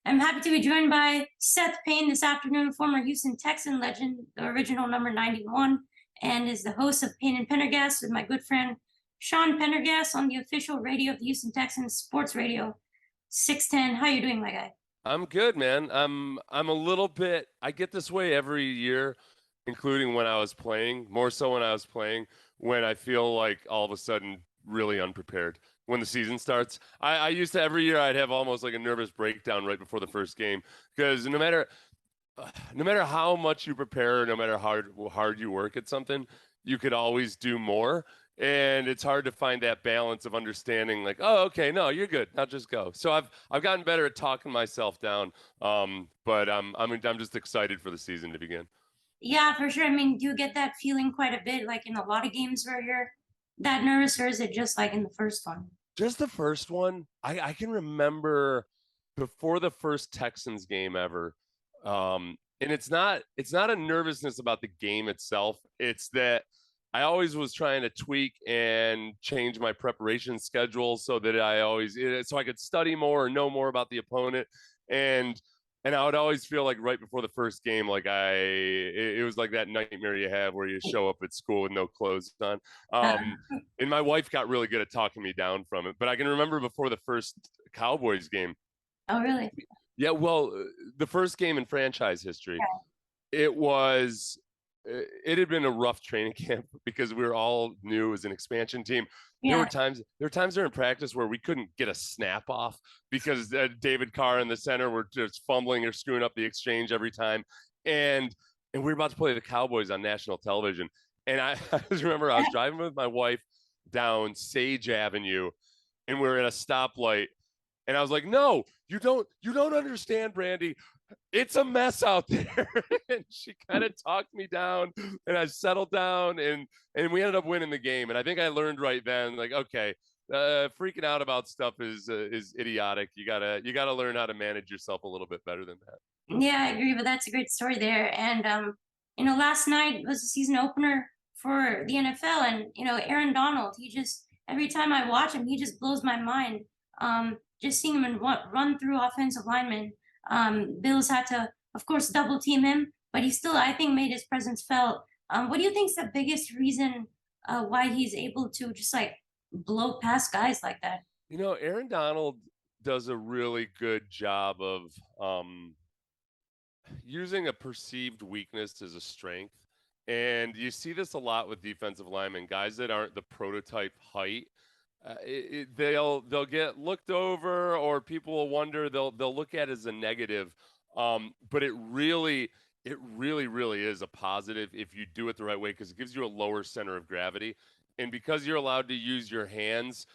I'm happy to be joined by Seth Payne this afternoon, former Houston Texan legend, the original number 91, and is the host of Payne and Pendergast with my good friend Sean Pendergast on the official radio of the Houston Texans Sports Radio 610. How you doing, my guy? I'm good, man. I'm a little bit. I get this way every year, including when I was playing. More so when I was playing, when I feel like all of a sudden really unprepared when the season starts. I used to every year I'd have almost like a nervous breakdown right before the first game because no matter how much you prepare, no matter how hard you work at something, you could always do more. And it's hard to find that balance of understanding, like, oh, okay, no, you're good. Now just go. So I've gotten better at talking myself down. But I'm just excited for the season to begin. Yeah, for sure. I mean, do you get that feeling quite a bit, like in a lot of games where you're that nervous, or is it just like in the first one? Just the first one, I can remember before the first Texans game ever. And it's not a nervousness about the game itself. It's that I always was trying to tweak and change my preparation schedule so that so I could study more or know more about the opponent. And I would always feel like right before the first game, like it was like that nightmare you have where you show up at school with no clothes on. And my wife got really good at talking me down from it. But I can remember before the first Cowboys game. Oh, really? Yeah, well, the first game in franchise history, it was it had been a rough training camp because we were all new as an expansion team. There Yeah. were times during practice where we couldn't get a snap off because David Carr and the center were just fumbling or screwing up the exchange every time. And we were about to play the Cowboys on national television. And I just remember I was driving with my wife down Sage Avenue, and we were at a stoplight. And I was like, no, you don't understand, Brandy. It's a mess out there. And she kind of talked me down, and I settled down, and we ended up winning the game. And I think I learned right then, like, okay, freaking out about stuff is idiotic. You gotta learn how to manage yourself a little bit better than that. Yeah, I agree, but that's a great story there. And last night was the season opener for the NFL, and Aaron Donald. He just every time I watch him, he just blows my mind. Just seeing him run through offensive linemen. Bills had to, of course, double team him, but he still, I think, made his presence felt. What do you think is the biggest reason why he's able to just like blow past guys like that? Aaron Donald does a really good job of using a perceived weakness as a strength. And you see this a lot with defensive linemen, guys that aren't the prototype height. They'll get looked over, or people will wonder. They'll look at it as a negative. But it really is a positive if you do it the right way, because it gives you a lower center of gravity. And because you're allowed to use your hands,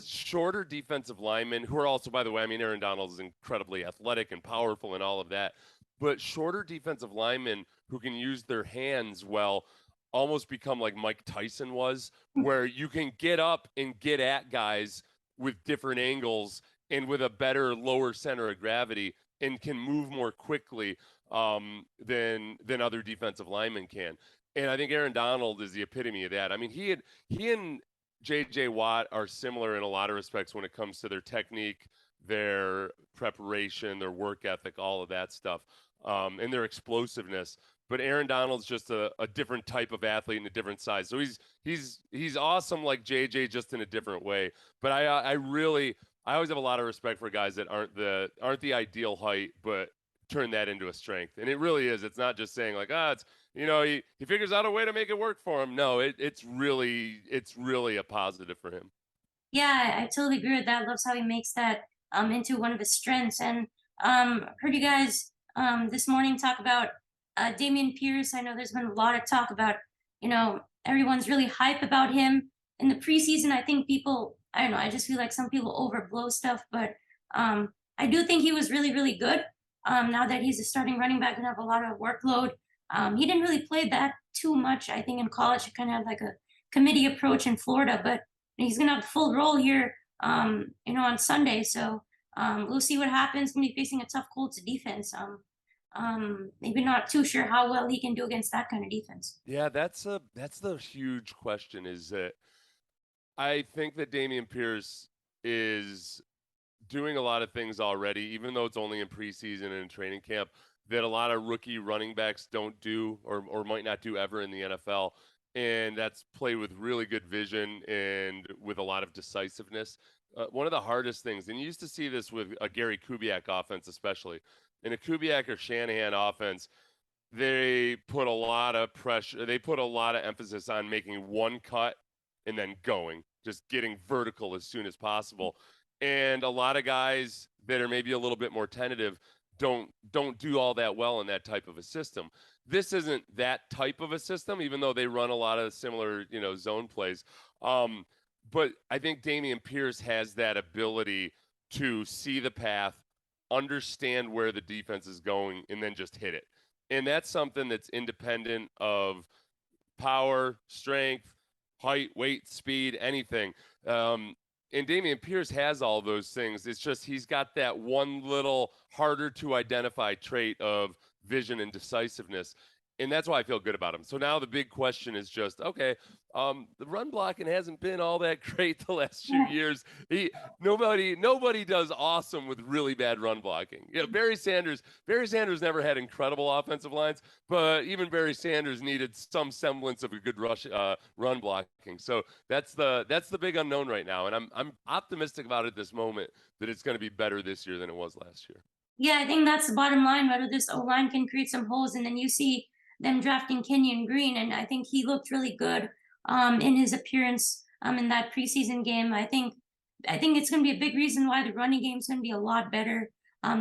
shorter defensive linemen, who are also, by the way, I mean, Aaron Donald is incredibly athletic and powerful and all of that, but shorter defensive linemen who can use their hands well almost become like Mike Tyson was, where you can get up and get at guys with different angles and with a better lower center of gravity, and can move more quickly than other defensive linemen can. And I think Aaron Donald is the epitome of that. I mean, he and J.J. Watt are similar in a lot of respects when it comes to their technique, their preparation, their work ethic, all of that stuff, and their explosiveness. But Aaron Donald's just a different type of athlete and a different size. So he's awesome like JJ, just in a different way. But I always have a lot of respect for guys that aren't the ideal height, but turn that into a strength. And it really is. It's not just saying like, it's he figures out a way to make it work for him. No, it's really a positive for him. Yeah, I totally agree with that. Loves how he makes that into one of his strengths. And heard you guys this morning talk about Damien Pierce. I know there's been a lot of talk about, everyone's really hype about him in the preseason. I think people, I don't know, I just feel like some people overblow stuff, but I do think he was really, really good. Now that he's a starting running back and have a lot of workload. He didn't really play that too much, I think, in college. He kind of had like a committee approach in Florida, but he's going to have a full role here, on Sunday. So we'll see what happens. Going to be facing a tough Colts defense. Maybe not too sure how well he can do against that kind of defense. Yeah, that's the huge question, is that I think that Damien Pierce is doing a lot of things already, even though it's only in preseason and in training camp, that a lot of rookie running backs don't do or might not do ever in the NFL. And that's play with really good vision and with a lot of decisiveness. One of the hardest things, and you used to see this with a Gary Kubiak offense, especially in a Kubiak or Shanahan offense, they put a lot of pressure. They put a lot of emphasis on making one cut and then going, just getting vertical as soon as possible. And a lot of guys that are maybe a little bit more tentative don't do all that well in that type of a system. This isn't that type of a system, even though they run a lot of similar, zone plays. But I think Damien Pierce has that ability to see the path, understand where the defense is going, and then just hit it. And that's something that's independent of power, strength, height, weight, speed, anything. And Damian Pierce has all those things. It's just he's got that one little harder to identify trait of vision and decisiveness. And that's why I feel good about him. So now the big question is just, okay, the run blocking hasn't been all that great the last few years. Nobody does awesome with really bad run blocking. Barry Sanders never had incredible offensive lines, but even Barry Sanders needed some semblance of a good run blocking. So that's the big unknown right now, and I'm optimistic about it this moment that it's going to be better this year than it was last year. Yeah, I think that's the bottom line, whether this O-line can create some holes. And then you see them drafting Kenyon Green, and I think he looked really good in his appearance in that preseason game. I think it's going to be a big reason why the running game is going to be a lot better.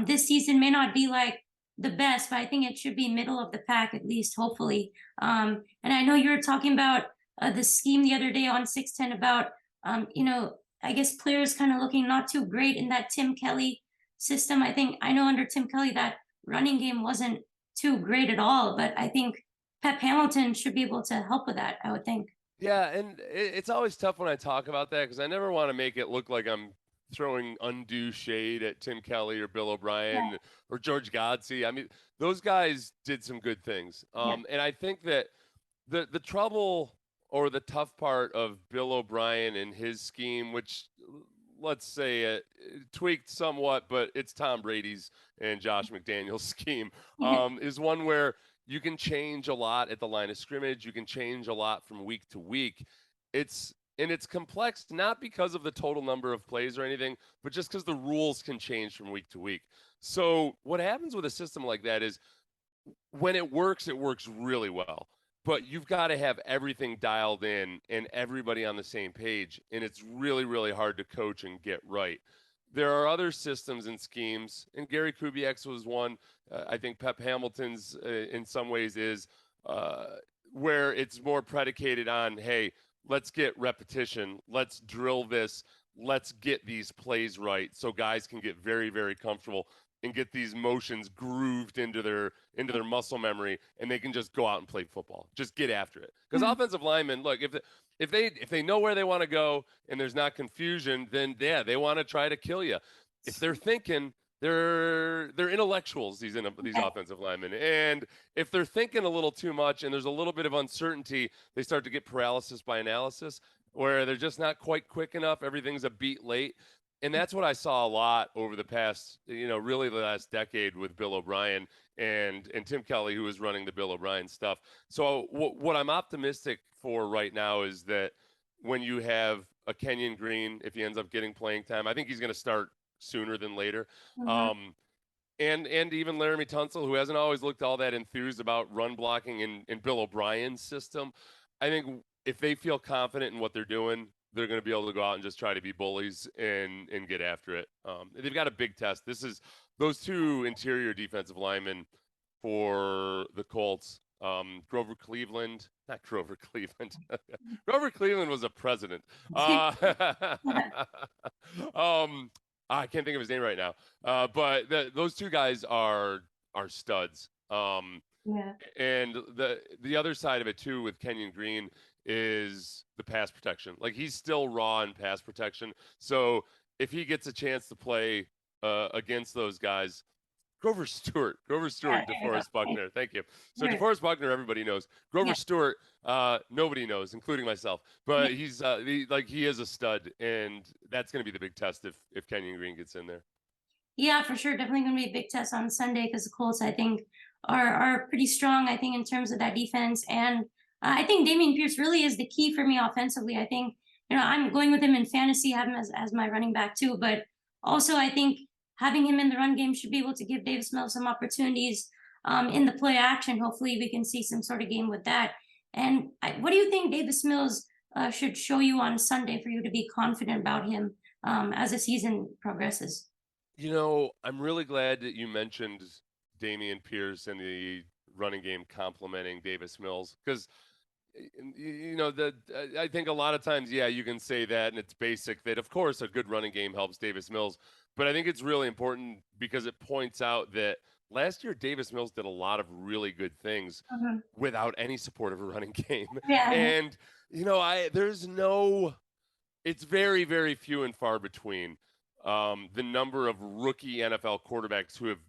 This season may not be like the best, but I think it should be middle of the pack at least, hopefully. And I know you were talking about the scheme the other day on 610 about, I guess players kind of looking not too great in that Tim Kelly system. I know under Tim Kelly that running game wasn't too great at all, but I think Pep Hamilton should be able to help with that, I would think. Yeah, and it's always tough when I talk about that because I never want to make it look like I'm throwing undue shade at Tim Kelly or Bill Yeah, O'Brien or George Godsey. I mean, those guys did some good things. yeah, And I think that the trouble or the tough part of Bill O'Brien and his scheme, which let's say it tweaked somewhat, but it's Tom Brady's and Josh McDaniel's scheme, yeah, is one where you can change a lot at the line of scrimmage. You can change a lot from week to week. It's complex, not because of the total number of plays or anything, but just because the rules can change from week to week. So what happens with a system like that is when it works really well. But you've got to have everything dialed in and everybody on the same page. And it's really, really hard to coach and get right. There are other systems and schemes, and Gary Kubiak's was one. I think Pep Hamilton's, in some ways, is where it's more predicated on, hey, let's get repetition, let's drill this, let's get these plays right, so guys can get very, very comfortable and get these motions grooved into their muscle memory, and they can just go out and play football. Just get after it. Because Mhm. offensive linemen, look, if they know where they want to go and there's not confusion, then yeah, they want to try to kill you. If they're thinking, they're intellectuals, these Yeah. offensive linemen, and if they're thinking a little too much and there's a little bit of uncertainty, they start to get paralysis by analysis, where they're just not quite quick enough. Everything's a beat late. And that's what I saw a lot over the past, really the last decade with Bill O'Brien and Tim Kelly, who was running the Bill O'Brien stuff. So what I'm optimistic for right now is that when you have a Kenyon Green, if he ends up getting playing time, I think he's going to start sooner than later. Mhm. Um, and even Laramie Tunsil, who hasn't always looked all that enthused about run blocking in Bill O'Brien's system. I think if they feel confident in what they're doing, they're going to be able to go out and just try to be bullies and get after it. They've got a big test. This is those two interior defensive linemen for the Colts. Grover Cleveland, not Grover Cleveland. Grover Cleveland was a president. Um, I can't think of his name right now. But those two guys are studs. Yeah. And the other side of it too with Kenyon Green is the pass protection. Like he's still raw in pass protection. So if he gets a chance to play against those guys, Grover Stewart. Grover Yeah, Stewart, there we go. DeForest Buckner. Thank you. So Right. DeForest Buckner, everybody knows. Grover Yeah, Stewart, nobody knows, including myself. yeah, But he is a stud, and that's going to be the big test if Kenyon Green gets in there. yeah, for sure. Definitely going to be a big test on Sunday because the Colts, I think, are pretty strong. I think in terms of that defense, and I think Damien Pierce really is the key for me offensively. I think I'm going with him in fantasy, have him as my running back too, but also I think having him in the run game should be able to give Davis Mills some opportunities in the play action. Hopefully, we can see some sort of game with that. And what do you think Davis Mills should show you on Sunday for you to be confident about him as the season progresses? I'm really glad that you mentioned Damian Pierce and the running game complementing Davis Mills because I think a lot of times, yeah, you can say that, and it's basic that of course a good running game helps Davis Mills, but I think it's really important because it points out that last year Davis Mills did a lot of really good things Mhm. without any support of a running game, Yeah. and I there's no it's very, very few and far between the number of rookie NFL quarterbacks who have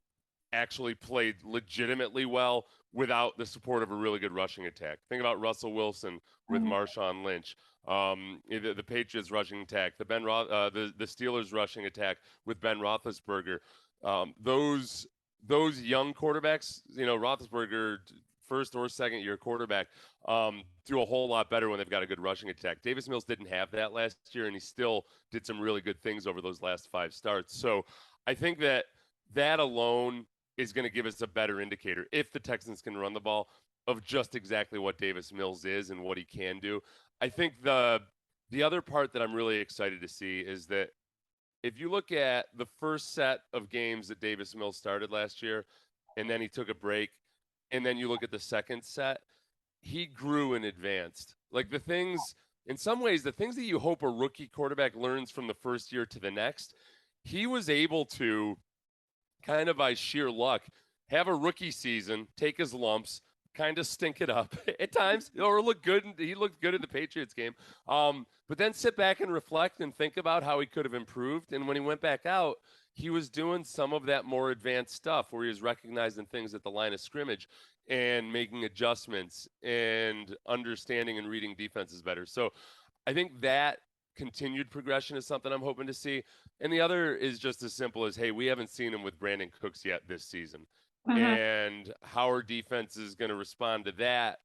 actually played legitimatately well without the support of a really good rushing attack. Think about Russell Wilson with Mhm. Marshawn Lynch, the Patriots rushing attack, the Steelers rushing attack with Ben Roethlisberger. Those young quarterbacks, Roethlisberger, first or second year quarterback, do a whole lot better when they've got a good rushing attack. Davis Mills didn't have that last year, and he still did some really good things over those last 5 starts. So I think that alone is going to give us a better indicator if the Texans can run the ball of just exactly what Davis Mills is and what he can do. I think the other part that I'm really excited to see is that if you look at the first set of games that Davis Mills started last year, and then he took a break, and then you look at the second set, he grew and advanced. Like in some ways, the things that you hope a rookie quarterback learns from the first year to the next, he was able to kind of by sheer luck have a rookie season, take his lumps, kind of stink it up at times, or look good. He looked good in the Patriots game, but then sit back and reflect and think about how he could have improved. And when he went back out, he was doing some of that more advanced stuff where he was recognizing things at the line of scrimmage and making adjustments and understanding and reading defenses better. So I think that continued progression is something I'm hoping to see. And the other is just as simple as, hey, we haven't seen him with Brandon Cooks yet this season. Mhm. And how our defense is going to respond to that.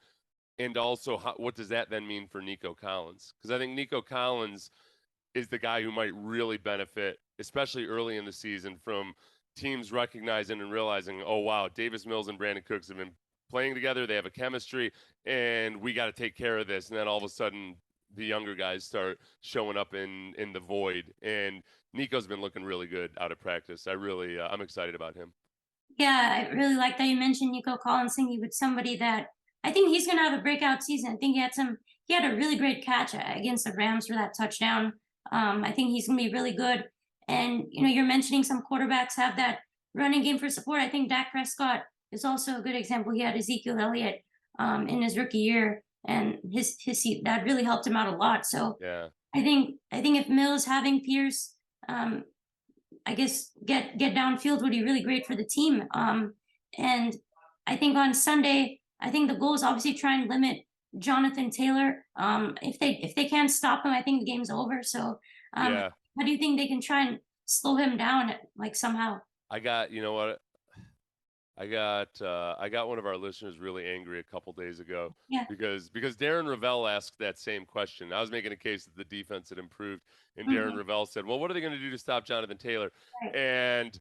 And also, what does that then mean for Nico Collins? Because I think Nico Collins is the guy who might really benefit, especially early in the season, from teams recognizing and realizing, oh, wow, Davis Mills and Brandon Cooks have been playing together. They have a chemistry, and we got to take care of this. And then all of a sudden, the younger guys start showing up in the void. And Nico's been looking really good out of practice. I'm excited about him. Yeah, I really like that you mentioned Nico Collins thinking with somebody that I think he's going to have a breakout season. I think he had a really great catch against the Rams for that touchdown. I think he's going to be really good. And, you're mentioning some quarterbacks have that running game for support. I think Dak Prescott is also a good example. He had Ezekiel Elliott in his rookie year, and that really helped him out a lot. So Yeah. I think if Mills having Pierce, I guess get downfield would be really great for the team. And I think on Sunday, I think the goal is obviously try and limit Jonathan Taylor. If they can't stop him, I think the game's over. So, Yeah. how do you think they can try and slow him down, like somehow? You know what? I got one of our listeners really angry a couple days ago Yeah. because Darren Ravel asked that same question. I was making a case that the defense had improved, and Darren Mhm. Ravel said, "Well, what are they going to do to stop Jonathan Taylor?" Right. And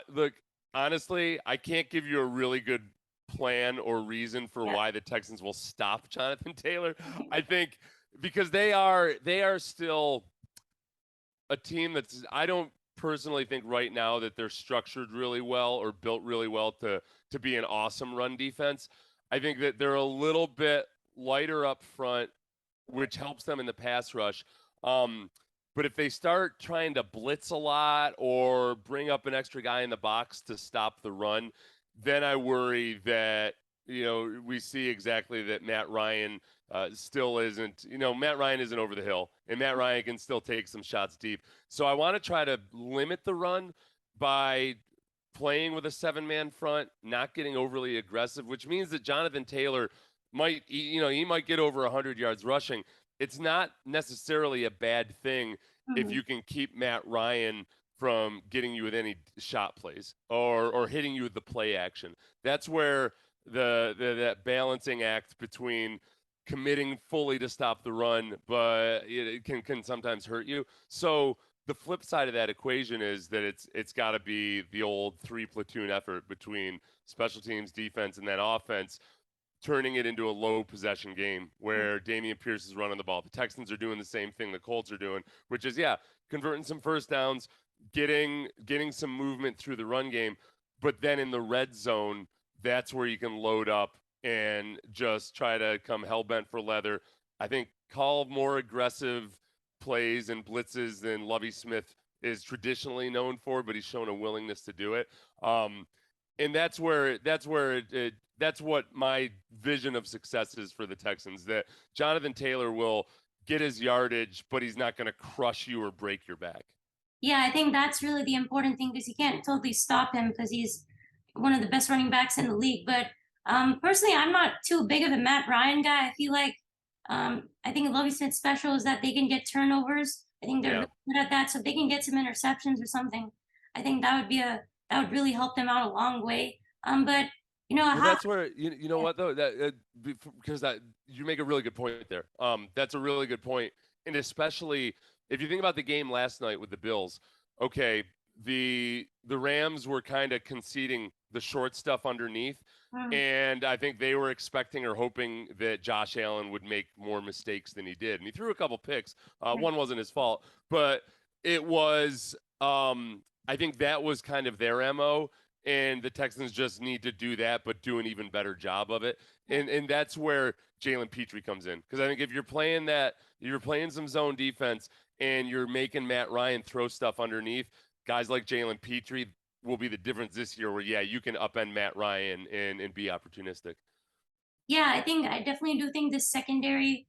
look, honestly, I can't give you a really good plan or reason for Yeah. why the Texans will stop Jonathan Taylor. I think because they are still a team that's I don't personally think right now that they're structured really well or built really well to be an awesome run defense. I think that they're a little bit lighter up front, which helps them in the pass rush. But if they start trying to blitz a lot or bring up an extra guy in the box to stop the run, then I worry that we see exactly that Matt Ryan still isn't. Matt Ryan isn't over the hill, and Matt Ryan can still take some shots deep. So I want to try to limit the run by playing with a 7-man front, not getting overly aggressive, which means that Jonathan Taylor might, he might get over 100 yards rushing. It's not necessarily a bad thing if Mhm. you can keep Matt Ryan from getting you with any shot plays or hitting you with the play action. That's where that balancing act between committing fully to stop the run, but it can sometimes hurt you. So the flip side of that equation is that it's got to be the old 3 platoon effort between special teams, defense, and then offense, turning it into a low possession game where Damien Pierce is running the ball. The Texans are doing the same thing the Colts are doing, which is converting some first downs, getting some movement through the run game, but then in the red zone, that's where you can load up and just try to come hell bent for leather. I think call more aggressive plays and blitzes than Lovie Smith is traditionally known for, but he's shown a willingness to do it. And that's what my vision of success is for the Texans, that Jonathan Taylor will get his yardage, but he's not going to crush you or break your back. Yeah, I think that's really the important thing because you can't totally stop him because he's one of the best running backs in the league. But personally, I'm not too big of a Matt Ryan guy. I feel like I think Lovie Smith's special is that they can get turnovers. I think they're Yeah. really good at that, so if they can get some interceptions or something, I think that would really help them out a long way. But Well, how? that's where you know what though, that because that you make a really good point there. That's a really good point, and especially if you think about the game last night with the Bills. Okay, the Rams were kind of conceding the short stuff underneath, Mm, and I think they were expecting or hoping that Josh Allen would make more mistakes than he did, and he threw a couple picks. right. One wasn't his fault, but it was. I think that was kind of their MO, and the Texans just need to do that, but do an even better job of it. And that's where Jalen Petrie comes in, because I think if you're playing some zone defense and you're making Matt Ryan throw stuff underneath, guys like Jalen Petrie will be the difference this year. Where you can upend Matt Ryan and be opportunistic. Yeah, I definitely do think the secondary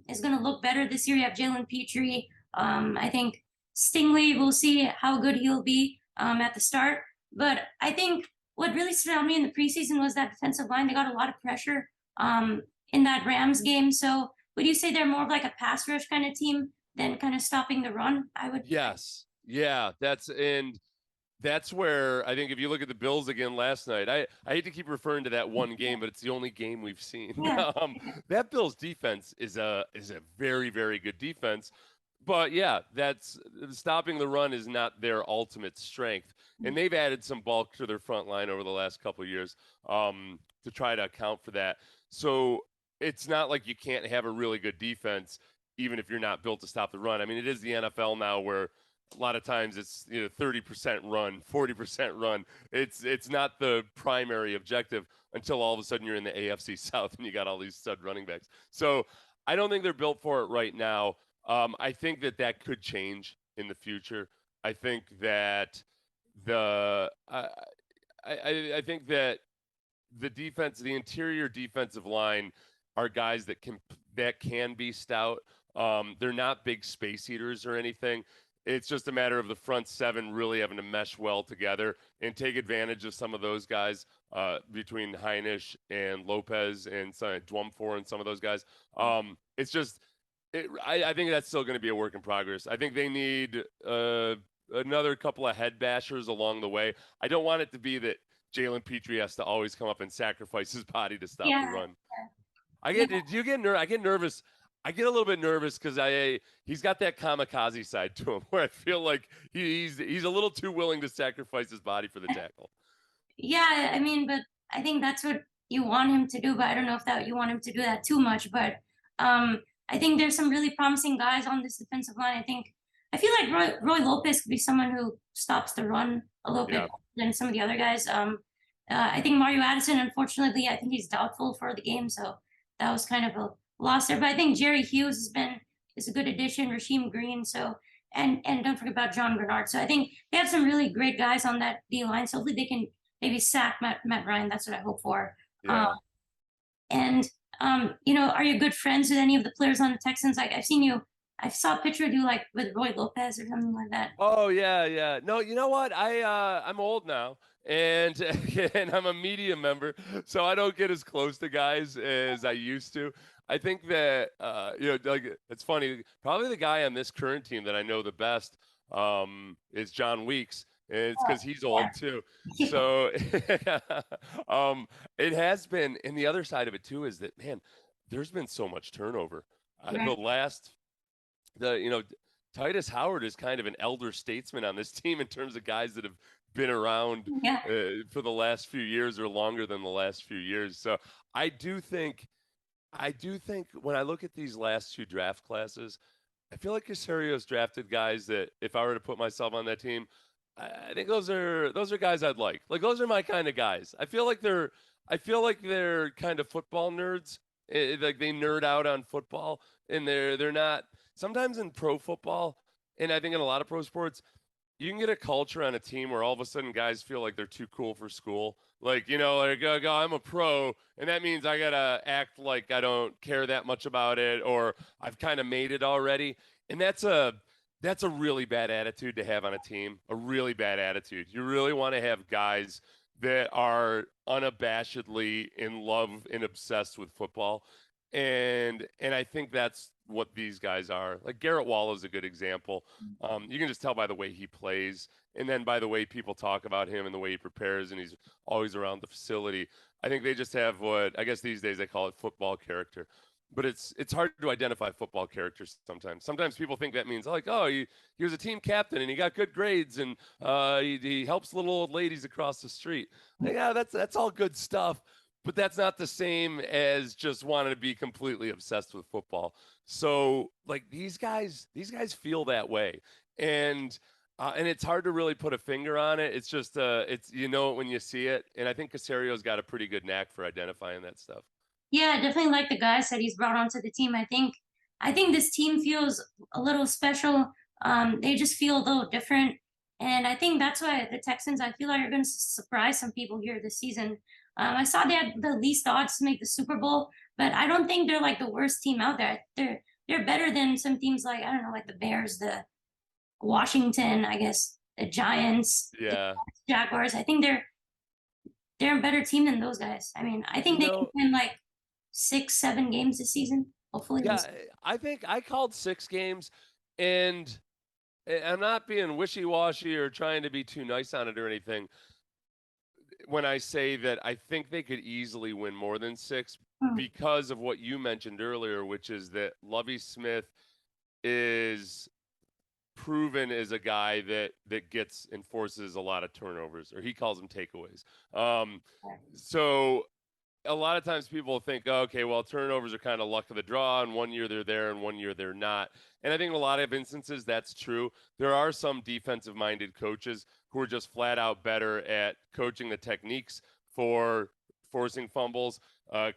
is going to look better this year. You have Jalen Petrie. I think Stingley, we'll see how good he'll be at the start. But I think what really stood out me in the preseason was that defensive line. They got a lot of pressure in that Rams game. So would you say they're more of like a pass rush kind of team than kind of stopping the run? I would. Yes, yeah, that's where I think if you look at the Bills again last night, I hate to keep referring to that one game, but it's the only game we've seen. Yeah. That Bills defense is a very, very good defense. But yeah, that's stopping the run is not their ultimate strength, and they've added some bulk to their front line over the last couple of years to try to account for that. So it's not like you can't have a really good defense, even if you're not built to stop the run. I mean, it is the NFL now, where a lot of times it's 30% run, 40% run. It's not the primary objective until all of a sudden you're in the AFC South and you got all these stud running backs. So I don't think they're built for it right now. I think that could change in the future. I think that I think that the interior defensive line are guys that can be stout. They're not big space eaters or anything. It's just a matter of the front seven really having to mesh well together and take advantage of some of those guys between Heinisch and Lopez and Dwumfor and some of those guys. It's just, I think that's still going to be a work in progress. I think they need another couple of head bashers along the way. I don't want it to be that Jalen Petrie has to always come up and sacrifice his body to stop the Yeah. run. Yeah. Do you get nervous? I get nervous. I get a little bit nervous because he's got that kamikaze side to him, where I feel like he's a little too willing to sacrifice his body for the tackle. Yeah, I mean, but I think that's what you want him to do, but I don't know if that you want him to do that too much. But I think there's some really promising guys on this defensive line. I feel like Roy Lopez could be someone who stops the run a little bit Yeah. better than some of the other guys. I think Mario Addison, unfortunately, I think he's doubtful for the game, so that was kind of a loss there. But I think Jerry Hughes is a good addition. Rasheem Green, so and don't forget about John Bernard. So I think they have some really great guys on that D line. So hopefully they can maybe sack Matt Ryan. That's what I hope for. Yeah. And are you good friends with any of the players on the Texans? Like I've seen you I saw a picture do like with Roy Lopez or something like that. Oh yeah, yeah. No, you know what? I'm old now, and and I'm a media member, so I don't get as close to guys as I used to. I think that like it's funny. Probably the guy on this current team that I know the best is John Weeks, and it's because he's Yeah. old too. Yeah. So um, it has been, and the other side of it too is that man, there's been so much turnover. The Right. last the Titus Howard is kind of an elder statesman on this team in terms of guys that have been around Yeah. for the last few years or longer than the last few years. So I do think I do think when I look at these last two draft classes, I feel like Casario's drafted guys that if I were to put myself on that team, I think those are guys I'd like. Like those are my kind of guys. I feel like they're kind of football nerds. Like they nerd out on football, and they're not. Sometimes in pro football, and I think in a lot of pro sports, you can get a culture on a team where all of a sudden guys feel like they're too cool for school. Like, like, I'm a pro, and that means I got to act like I don't care that much about it, or I've kind of made it already. And that's a really bad attitude to have on a team, a really bad attitude. You really want to have guys that are unabashedly in love and obsessed with football. And I think that's what these guys are. Like Garrett Wall is a good example. You can just tell by the way he plays, and then by the way people talk about him and the way he prepares, and he's always around the facility. I think they just have what I guess these days they call it football character. But it's hard to identify football characters sometimes. Sometimes people think that means like, oh, he was a team captain and he got good grades and he helps little old ladies across the street. Like, yeah, that's all good stuff, but that's not the same as just wanting to be completely obsessed with football. So like these guys feel that way, and it's hard to really put a finger on it. It's just it's it when you see it, and I think Casario's got a pretty good knack for identifying that stuff. Yeah, definitely like the guys that he's brought onto the team. I think this team feels a little special. They just feel a little different. And I think that's why the Texans, I feel like, are going to surprise some people here this season. I saw they had the least odds to make the Super Bowl, but I don't think they're like the worst team out there. They're better than some teams like, I don't know, like the Bears, the Washington, I guess, the Giants, the Yeah. Jaguars. I think they're a better team than those guys. I mean, I You think they can know, win like 6, 7 games this season. Hopefully, we'll yeah, see. I think I called 6 games, and I'm not being wishy-washy or trying to be too nice on it or anything when I say that I think they could easily win more than six Mm, because of what you mentioned earlier, which is that Lovey Smith is proven as a guy that gets and forces a lot of turnovers, or he calls them takeaways. Um, yeah. so a lot of times people think, oh, okay, well, turnovers are kind of luck of the draw, and one year they're there and one year they're not. And I think in a lot of instances that's true. There are some defensive minded coaches who are just flat out better at coaching the techniques for forcing fumbles,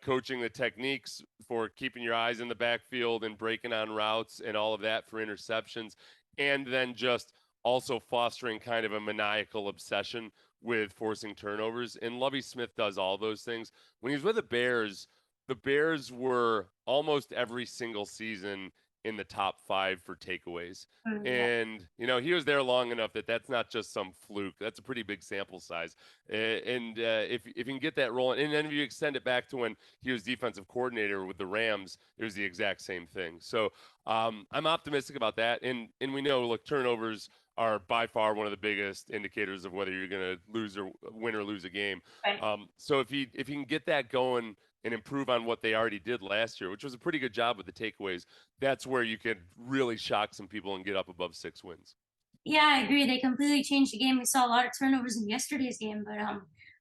coaching the techniques for keeping your eyes in the backfield and breaking on routes and all of that for interceptions, and then just also fostering kind of a maniacal obsession with forcing turnovers. And Lovey Smith does all those things. When he was with the Bears were almost every single season in the top 5 for takeaways. Yeah. And he was there long enough that that's not just some fluke. That's a pretty big sample size. And if you can get that rolling, and then if you extend it back to when he was defensive coordinator with the Rams, it was the exact same thing. So I'm optimistic about that. And we know, look, turnovers are by far one of the biggest indicators of whether you're going to lose or win or lose a game. Right. So if he can get that going and improve on what they already did last year, which was a pretty good job with the takeaways, that's where you could really shock some people and get up above 6 wins. Yeah, I agree. They completely changed the game. We saw a lot of turnovers in yesterday's game, but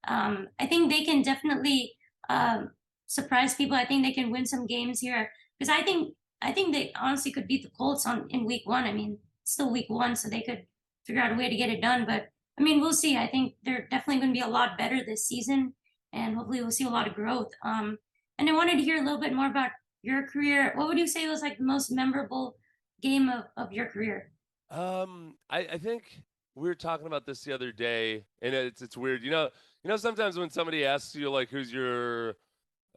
I think they can definitely um, surprise people. I think they can win some games here because I think they honestly could beat the Colts on in week 1. I mean, it's still week 1, so they could figure out a way to get it done. But I mean, we'll see. I think they're definitely going to be a lot better this season, and hopefully, we'll see a lot of growth. And I wanted to hear a little bit more about your career. What would you say was like the most memorable game of your career? I think we were talking about this the other day, and it's weird. Sometimes when somebody asks you like, who's your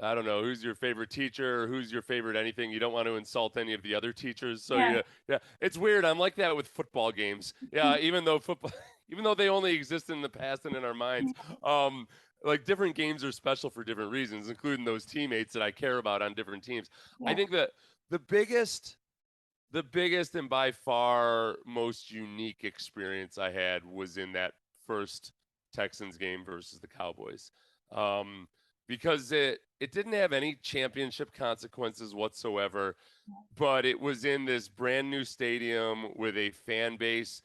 I don't know, who's your favorite teacher, or who's your favorite anything. You don't want to insult any of the other teachers. So Yeah. yeah, it's weird. I'm like that with football games. Yeah, even though football, even though they only exist in the past and in our minds, um, like different games are special for different reasons, including those teammates that I care about on different teams. I Yeah. think that the biggest, the biggest and by far most unique experience I had was in that first Texans game versus the Cowboys. Um, because it didn't have any championship consequences whatsoever, but it was in this brand new stadium with a fan base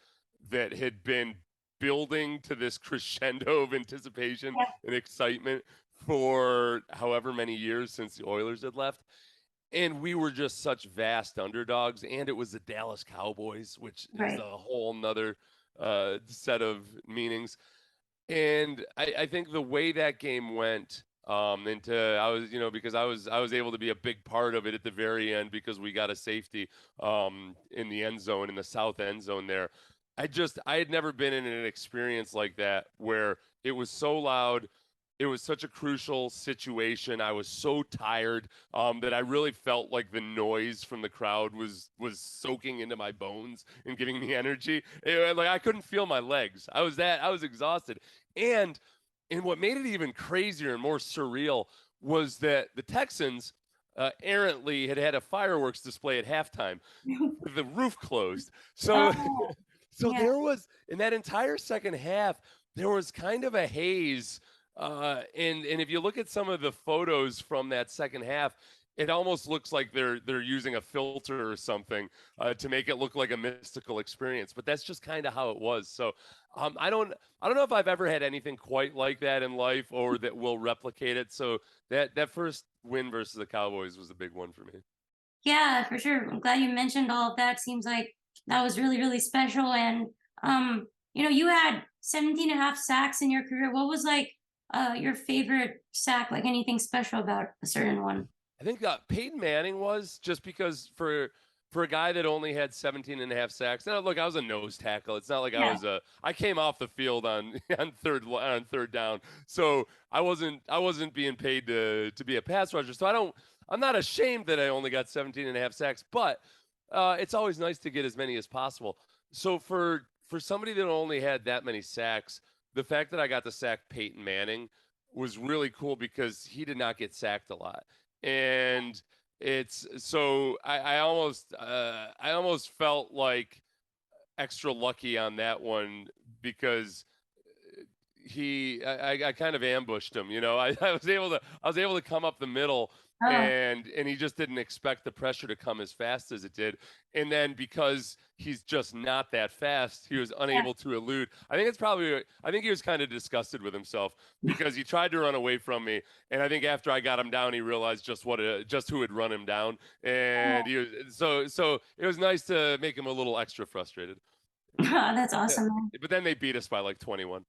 that had been building to this crescendo of anticipation Yeah. and excitement for however many years since the Oilers had left. And we were just such vast underdogs, and it was the Dallas Cowboys, which is Right. a whole nother set of meanings. And I think the way that game went, into I was, because I was able to be a big part of it at the very end because we got a safety in the end zone, in the south end zone there. I had never been in an experience like that where it was so loud. It was such a crucial situation. I was so tired that I really felt like the noise from the crowd was soaking into my bones and giving me energy. Like I couldn't feel my legs. I was exhausted. And what made it even crazier and more surreal was that the Texans errantly had a fireworks display at halftime with the roof closed. So Oh, so yeah. there was, in that entire second half, there was kind of a haze. And if you look at some of the photos from that second half, it almost looks like they're using a filter or something to make it look like a mystical experience. But that's just kind of how it was. So I don't know if I've ever had anything quite like that in life or that will replicate it. So that first win versus the Cowboys was a big one for me. Yeah, for sure. I'm glad you mentioned all of that. Seems like that was really, really special. And you had 17 and a half sacks in your career. What was like your favorite sack? Like anything special about a certain one? I think Peyton Manning was, just because for a guy that only had 17 and a half sacks. Now, look, I was a nose tackle. It's not like Yeah. I came off the field on on third down. So I wasn't being paid to be a pass rusher. So I'm not ashamed that I only got 17 and a half sacks, but it's always nice to get as many as possible. So for somebody that only had that many sacks, the fact that I got to sack Peyton Manning was really cool because he did not get sacked a lot. And it's so I almost felt like extra lucky on that one because I kind of ambushed him. I was able to come up the middle, Oh, and he just didn't expect the pressure to come as fast as it did. And then because he's just not that fast, he was yeah. unable to elude. I think he was kind of disgusted with himself because he tried to run away from me, and I think after I got him down, he realized just who had run him down, and Oh, he was so it was nice to make him a little extra frustrated. that's Yeah. awesome, man. But then they beat us by like 21.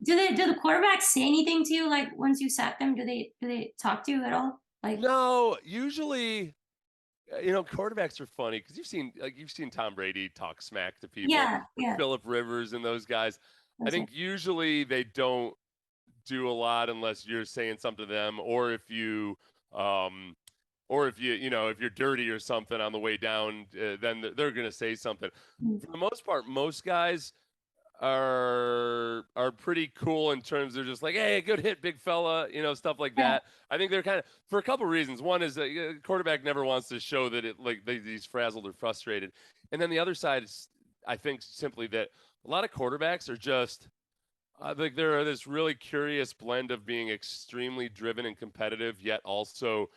Do do the quarterbacks say anything to you like once you sack them? Do they talk to you at all? Like, No, usually, quarterbacks are funny because you've seen Tom Brady talk smack to people, yeah, or yeah. Philip Rivers and those guys. I That's it. think usually they don't do a lot unless you're saying something to them, um, or if you're dirty or something on the way down, then they're going to say something. Mm. For the most part, most guys are pretty cool in terms of just like, hey, good hit, big fella, stuff like Yeah, that. I think they're kind of, for a couple reasons. One is that quarterback never wants to show that he's frazzled or frustrated, and then the other side is, I think, simply that a lot of quarterbacks are just, I think they're this really curious blend of being extremely driven and competitive, yet also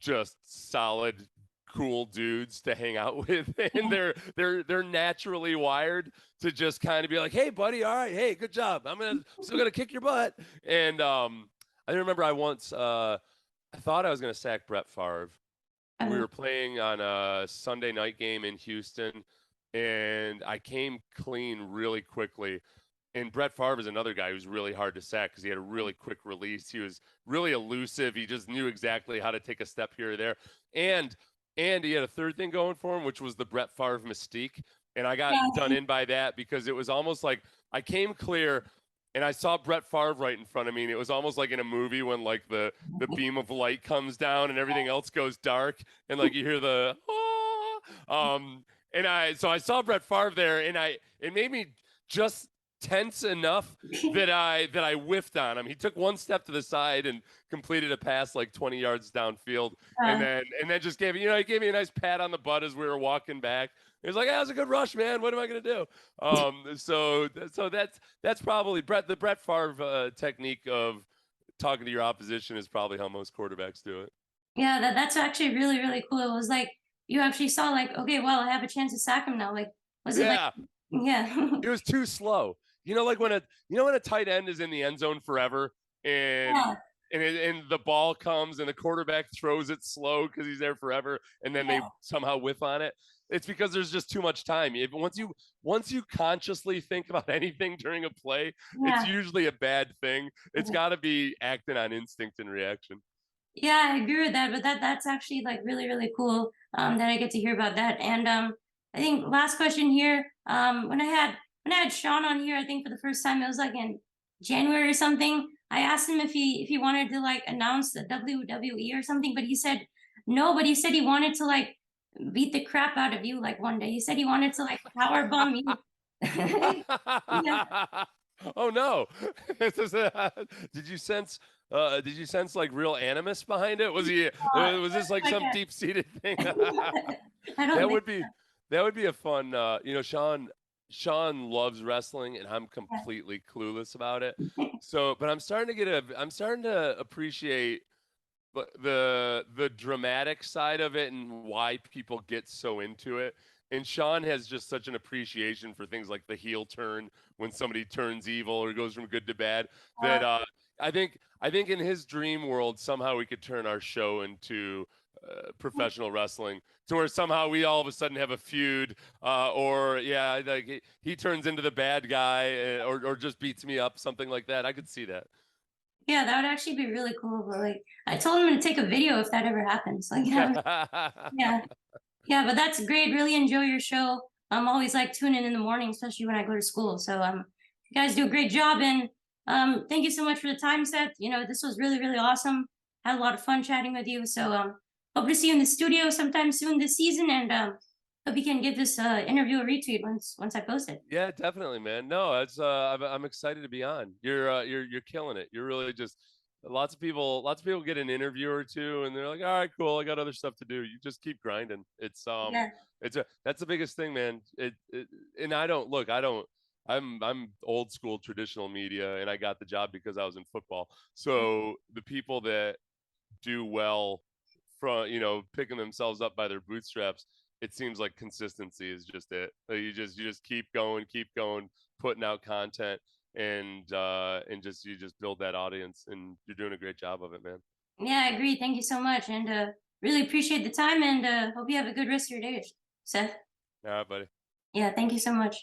just solid, cool dudes to hang out with, and yeah. they're naturally wired to just kind of be like, "Hey, buddy, all right, hey, good job. Still gonna kick your butt." And I remember I thought I was gonna sack Brett Favre. We Uh, were playing on a Sunday night game in Houston, and I came clean really quickly. And Brett Favre is another guy who's really hard to sack because he had a really quick release. He was really elusive. He just knew exactly how to take a step here or there. And he had a third thing going for him, which was the Brett Favre mystique. And I got done yeah. in by that because it was almost like I came clear. and I saw Brett Favre right in front of me, and it was almost like in a movie when like the beam of light comes down and everything else goes dark, and like you hear the and I saw Brett Favre there, and it made me just tense enough that I whiffed on him. He took one step to the side and completed a pass like 20 yards downfield, and Uh, then just gave he gave me a nice pat on the butt as we were walking back. He was like, "Yeah, that was a good rush, man. What am I gonna do?" So that's probably the Brett Favre technique of talking to your opposition is probably how most quarterbacks do it. yeah, that's actually really, really cool. It was like you actually saw like, okay, well, I have a chance to sack him now. Like, was it like, Yeah, yeah, it was too slow. Like when a tight end is in the end zone forever and yeah, and the ball comes and the quarterback throws it slow because he's there forever, and then they yeah, somehow whiff on it. It's because there's just too much time. Once you consciously think about anything during a play, it's yeah. usually a bad thing. It's got to be acting on instinct and reaction. Yeah, I agree with that, but that's actually like really, really cool that I get to hear about that. And I think last question here, when I had Sean on here, I think for the first time, it was like in January or something. I asked him if he wanted to like announce the WWE or something, but he said no, but he said he wanted to like beat the crap out of you like one day. He said he wanted to like power bomb you. Yeah. Oh no! Did you sense like real animus behind it? Was this like Like some deep seated thing? I don't that think would be that would be a fun. Sean loves wrestling, and I'm completely clueless about it. so. So, but I'm starting to appreciate the dramatic side of it and why people get so into it. And Sean has just such an appreciation for things like the heel turn when somebody turns evil or goes from good to bad that I think in his dream world somehow we could turn our show into professional wrestling to where somehow we all of a sudden have a feud or yeah like he turns into the bad guy or just beats me up, something like that. I could see that. Yeah, that would actually be really cool. But like, I told him to take a video if that ever happens. Like, yeah, yeah, yeah. But that's great. Really enjoy your show. I'm always like tuning in the morning, especially when I go to school. So, you guys do a great job, and thank you so much for the time, Seth. This was really, really awesome. Had a lot of fun chatting with you. So, hope to see you in the studio sometime soon this season, and hope you can give this interview a retweet once I post it. Yeah, definitely, man. No, it's I'm excited to be on. You're killing it. You're really just lots of people get an interview or two and they're like, "All right, cool. I got other stuff to do." You just keep grinding. Yeah, That's the biggest thing, man. And I'm old school traditional media and I got the job because I was in football. So the people that do well from picking themselves up by their bootstraps, it seems like consistency is just it. You just keep going, putting out content, and you just build that audience, and you're doing a great job of it, man. yeah, I agree. Thank you so much, and really appreciate the time, and hope you have a good rest of your day, Seth. All right, buddy. Yeah, thank you so much.